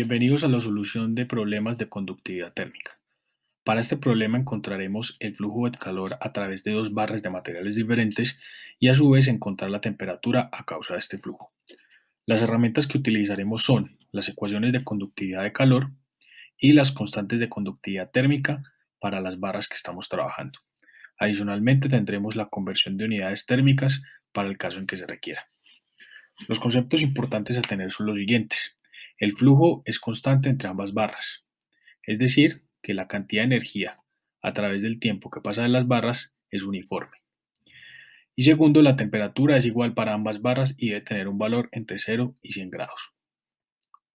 Bienvenidos a la solución de problemas de conductividad térmica. Para este problema encontraremos el flujo de calor a través de dos barras de materiales diferentes y a su vez encontrar la temperatura a causa de este flujo. Las herramientas que utilizaremos son las ecuaciones de conductividad de calor y las constantes de conductividad térmica para las barras que estamos trabajando. Adicionalmente tendremos la conversión de unidades térmicas para el caso en que se requiera. Los conceptos importantes a tener son los siguientes. El flujo es constante entre ambas barras, es decir, que la cantidad de energía a través del tiempo que pasa de las barras es uniforme. Y segundo, la temperatura es igual para ambas barras y debe tener un valor entre 0 y 100 grados.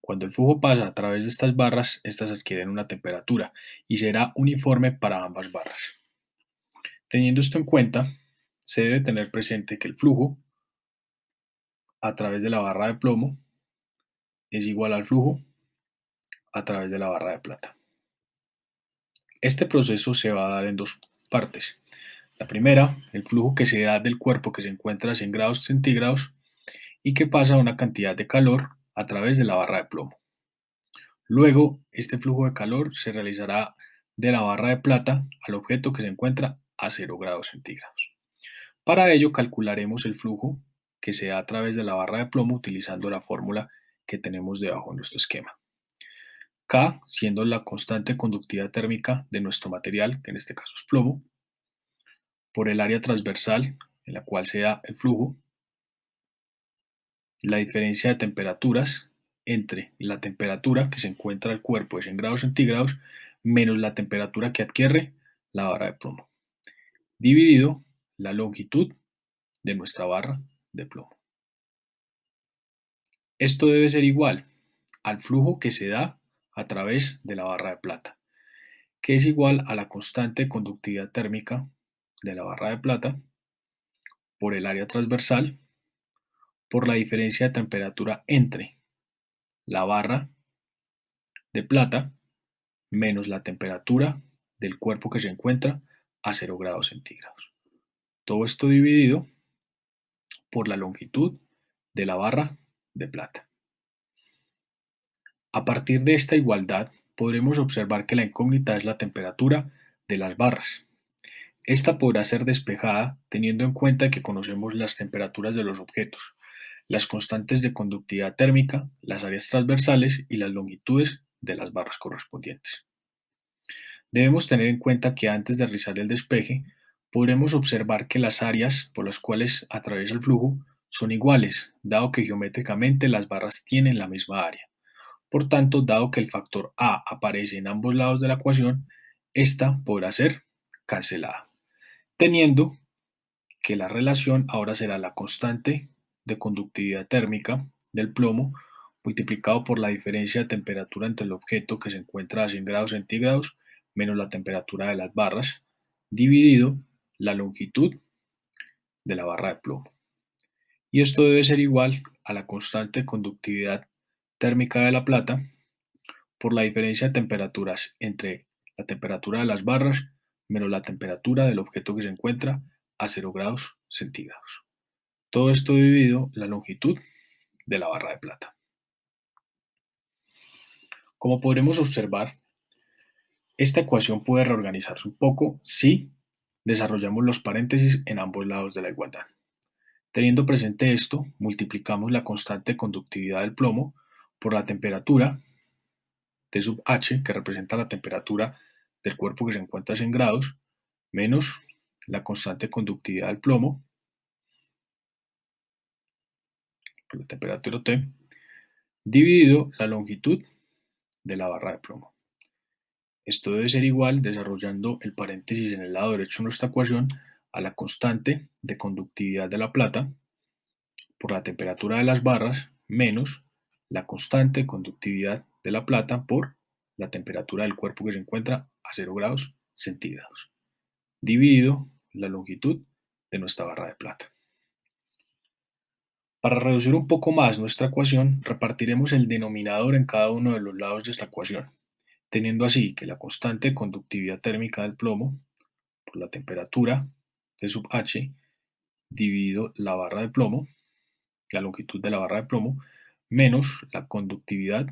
Cuando el flujo pasa a través de estas barras, estas adquieren una temperatura y será uniforme para ambas barras. Teniendo esto en cuenta, se debe tener presente que el flujo a través de la barra de plomo es igual al flujo a través de la barra de plata. Este proceso se va a dar en dos partes. La primera, el flujo que se da del cuerpo que se encuentra a 100 grados centígrados y que pasa a una cantidad de calor a través de la barra de plomo. Luego, este flujo de calor se realizará de la barra de plata al objeto que se encuentra a 0 grados centígrados. Para ello, calcularemos el flujo que se da a través de la barra de plomo utilizando la fórmula que tenemos debajo de nuestro esquema. K siendo la constante de conductividad térmica de nuestro material, que en este caso es plomo, por el área transversal en la cual se da el flujo, la diferencia de temperaturas entre la temperatura que se encuentra el cuerpo de 100 grados centígrados menos la temperatura que adquiere la barra de plomo, dividido la longitud de nuestra barra de plomo. Esto debe ser igual al flujo que se da a través de la barra de plata, que es igual a la constante de conductividad térmica de la barra de plata por el área transversal por la diferencia de temperatura entre la barra de plata menos la temperatura del cuerpo que se encuentra a 0 grados centígrados. Todo esto dividido por la longitud de la barra de plata. A partir de esta igualdad, podremos observar que la incógnita es la temperatura de las barras. Esta podrá ser despejada teniendo en cuenta que conocemos las temperaturas de los objetos, las constantes de conductividad térmica, las áreas transversales y las longitudes de las barras correspondientes. Debemos tener en cuenta que antes de realizar el despeje, podremos observar que las áreas por las cuales atraviesa el flujo son iguales, dado que geométricamente las barras tienen la misma área. Por tanto, dado que el factor A aparece en ambos lados de la ecuación, esta podrá ser cancelada, teniendo que la relación ahora será la constante de conductividad térmica del plomo multiplicado por la diferencia de temperatura entre el objeto que se encuentra a 100 grados centígrados menos la temperatura de las barras, dividido la longitud de la barra de plomo. Y esto debe ser igual a la constante de conductividad térmica de la plata por la diferencia de temperaturas entre la temperatura de las barras menos la temperatura del objeto que se encuentra a 0 grados centígrados. Todo esto dividido la longitud de la barra de plata. Como podremos observar, esta ecuación puede reorganizarse un poco si desarrollamos los paréntesis en ambos lados de la igualdad. Teniendo presente esto, multiplicamos la constante de conductividad del plomo por la temperatura T sub H, que representa la temperatura del cuerpo que se encuentra a 100 grados, menos la constante de conductividad del plomo por la temperatura T, dividido la longitud de la barra de plomo. Esto debe ser igual, desarrollando el paréntesis en el lado derecho de nuestra ecuación, a la constante de conductividad de la plata por la temperatura de las barras menos la constante de conductividad de la plata por la temperatura del cuerpo que se encuentra a 0 grados centígrados, dividido la longitud de nuestra barra de plata. Para reducir un poco más nuestra ecuación, repartiremos el denominador en cada uno de los lados de esta ecuación, teniendo así que la constante de conductividad térmica del plomo por la temperatura T sub H dividido la barra de plomo, la longitud de la barra de plomo, menos la conductividad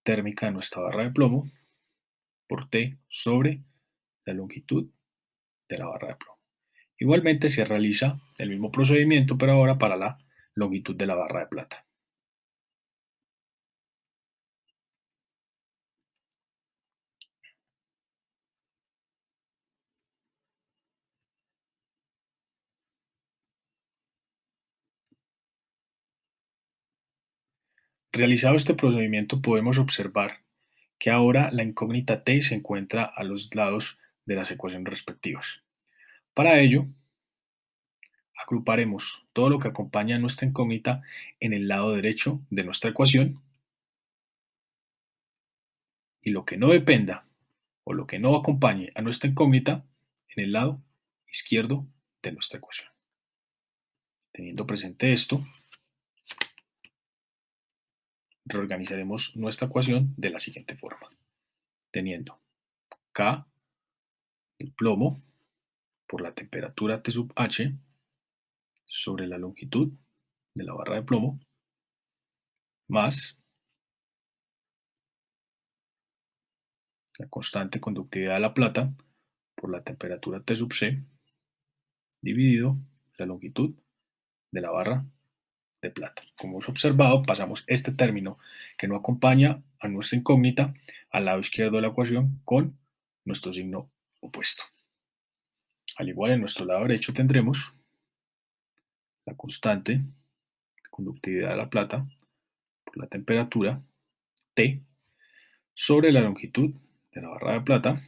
térmica de nuestra barra de plomo por T sobre la longitud de la barra de plomo. Igualmente se realiza el mismo procedimiento, pero ahora para la longitud de la barra de plata. Realizado este procedimiento podemos observar que ahora la incógnita T se encuentra a los lados de las ecuaciones respectivas. Para ello, agruparemos todo lo que acompaña a nuestra incógnita en el lado derecho de nuestra ecuación y lo que no dependa o lo que no acompañe a nuestra incógnita en el lado izquierdo de nuestra ecuación. Teniendo presente esto, reorganizaremos nuestra ecuación de la siguiente forma, teniendo K, el plomo, por la temperatura T sub H sobre la longitud de la barra de plomo, más la constante conductividad de la plata por la temperatura T sub C dividido la longitud de la barra de plata. Como hemos observado, pasamos este término que no acompaña a nuestra incógnita al lado izquierdo de la ecuación con nuestro signo opuesto. Al igual, en nuestro lado derecho tendremos la constante conductividad de la plata por la temperatura T sobre la longitud de la barra de plata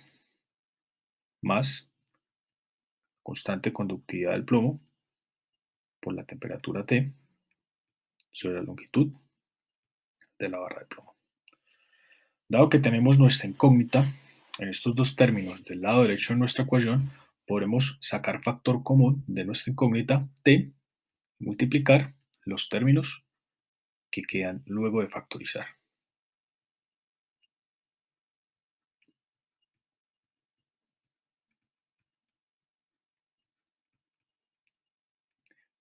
más constante conductividad del plomo por la temperatura T sobre la longitud de la barra de plomo. Dado que tenemos nuestra incógnita en estos dos términos del lado derecho de nuestra ecuación, podremos sacar factor común de nuestra incógnita T y multiplicar los términos que quedan luego de factorizar.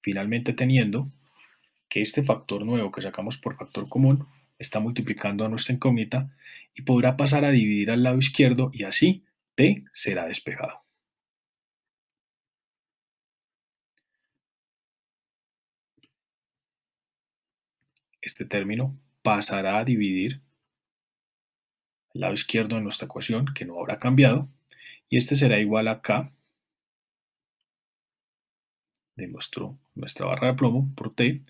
Finalmente, teniendo que este factor nuevo que sacamos por factor común está multiplicando a nuestra incógnita y podrá pasar a dividir al lado izquierdo y así T será despejado. Este término pasará a dividir el lado izquierdo de nuestra ecuación, que no habrá cambiado, y este será igual a K de nuestra barra de plomo por T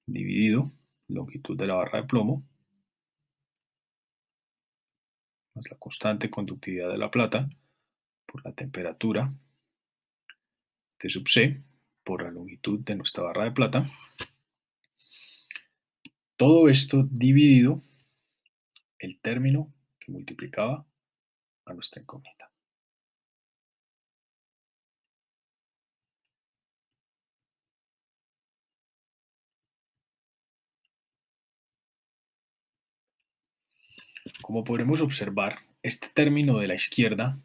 dividido longitud de la barra de plomo más la constante conductividad de la plata por la temperatura T sub C por la longitud de nuestra barra de plata. Todo esto dividido el término que multiplicaba a nuestra incógnita. Como podremos observar, este término de la izquierda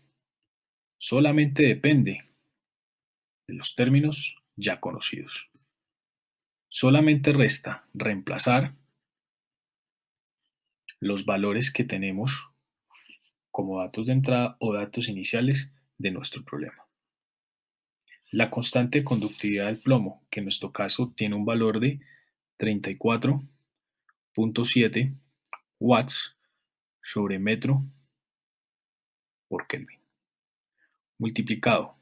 solamente depende de los términos ya conocidos. Solamente resta reemplazar los valores que tenemos como datos de entrada o datos iniciales de nuestro problema. La constante de conductividad del plomo, que en nuestro caso tiene un valor de 34.7 watts sobre metro por Kelvin, multiplicado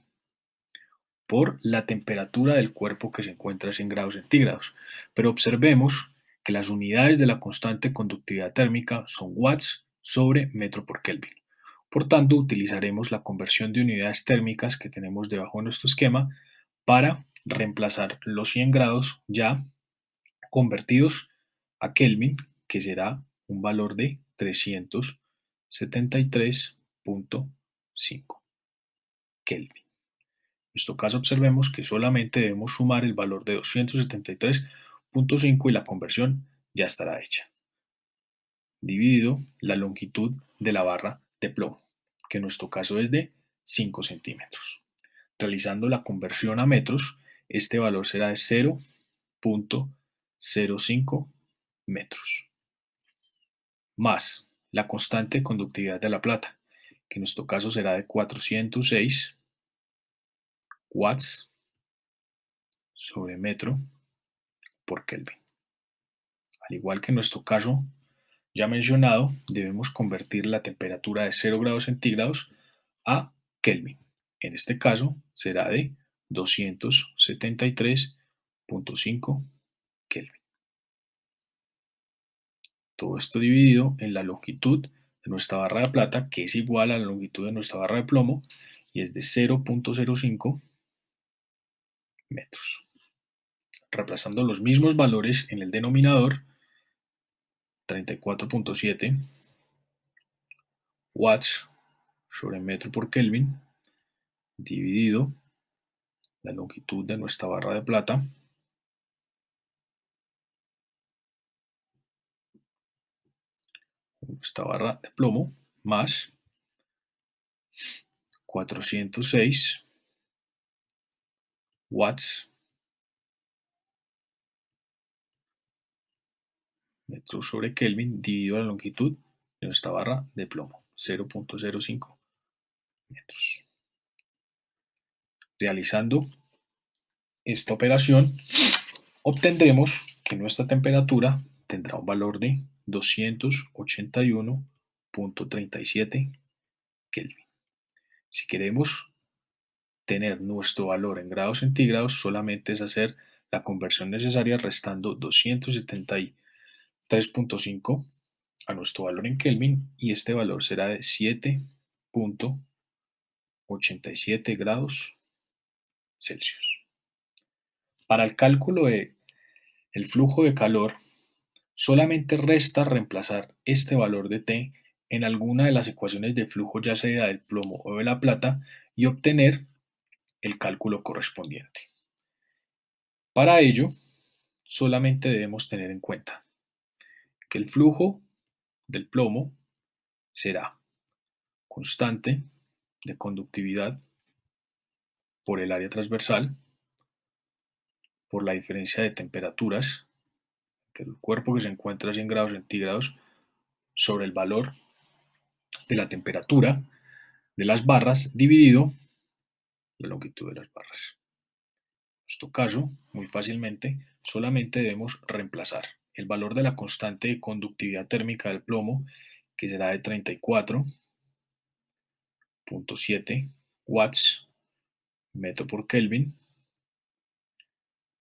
por la temperatura del cuerpo, que se encuentra a 100 grados centígrados. Pero observemos que las unidades de la constante conductividad térmica son watts sobre metro por Kelvin. Por tanto, utilizaremos la conversión de unidades térmicas que tenemos debajo de nuestro esquema para reemplazar los 100 grados ya convertidos a Kelvin, que será un valor de 373.5 Kelvin. En nuestro caso, observemos que solamente debemos sumar el valor de 273.5 y la conversión ya estará hecha. Dividido la longitud de la barra de plomo, que en nuestro caso es de 5 centímetros. Realizando la conversión a metros, este valor será de 0.05 metros. más la constante de conductividad de la plata, que en nuestro caso será de 406 watts sobre metro por Kelvin. Al igual que en nuestro caso ya mencionado, debemos convertir la temperatura de 0 grados centígrados a Kelvin. En este caso será de 273.5 Kelvin. Todo esto dividido en la longitud de nuestra barra de plata, que es igual a la longitud de nuestra barra de plomo, y es de 0.05 metros. Reemplazando los mismos valores en el denominador, 34.7 watts sobre metro por Kelvin, dividido la longitud de nuestra barra de plata, nuestra barra de plomo, más 406 watts metros sobre Kelvin, dividido la longitud de nuestra barra de plomo, 0.05 metros. Realizando esta operación, obtendremos que nuestra temperatura tendrá un valor de 281.37 Kelvin. Si queremos tener nuestro valor en grados centígrados, solamente es hacer la conversión necesaria restando 273.5 a nuestro valor en Kelvin, y este valor será de 7.87 grados Celsius. Para el cálculo del flujo de calor, solamente resta reemplazar este valor de T en alguna de las ecuaciones de flujo, ya sea del plomo o de la plata, y obtener el cálculo correspondiente. Para ello, solamente debemos tener en cuenta que el flujo del plomo será constante de conductividad por el área transversal, por la diferencia de temperaturas del cuerpo, que se encuentra a 100 grados centígrados, sobre el valor de la temperatura de las barras dividido la longitud de las barras. En nuestro caso, muy fácilmente, solamente debemos reemplazar el valor de la constante de conductividad térmica del plomo, que será de 34.7 watts metro por Kelvin.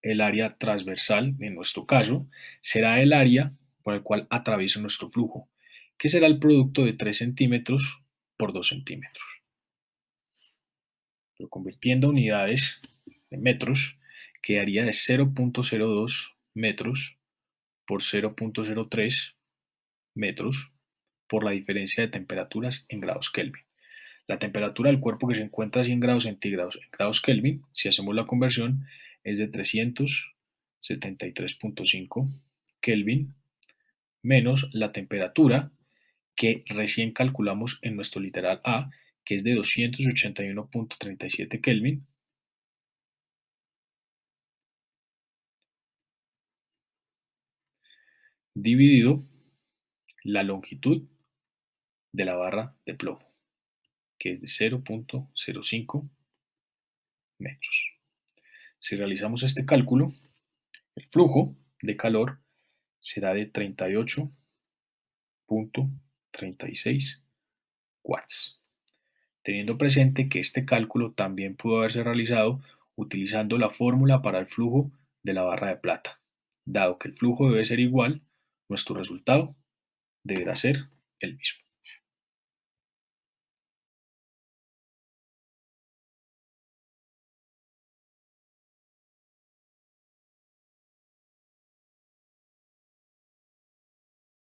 El área transversal, en nuestro caso, será el área por el cual atraviesa nuestro flujo, que será el producto de 3 centímetros por 2 centímetros. Pero convirtiendo a unidades de metros, quedaría de 0.02 metros por 0.03 metros por la diferencia de temperaturas en grados Kelvin. La temperatura del cuerpo, que se encuentra a 100 grados centígrados en grados Kelvin, si hacemos la conversión, es de 373.5 Kelvin menos la temperatura que recién calculamos en nuestro literal A, que es de 281.37 Kelvin, dividido la longitud de la barra de plomo, que es de 0.05 metros. Si realizamos este cálculo, el flujo de calor será de 38.36 watts, teniendo presente que este cálculo también pudo haberse realizado utilizando la fórmula para el flujo de la barra de plata. Dado que el flujo debe ser igual, nuestro resultado deberá ser el mismo.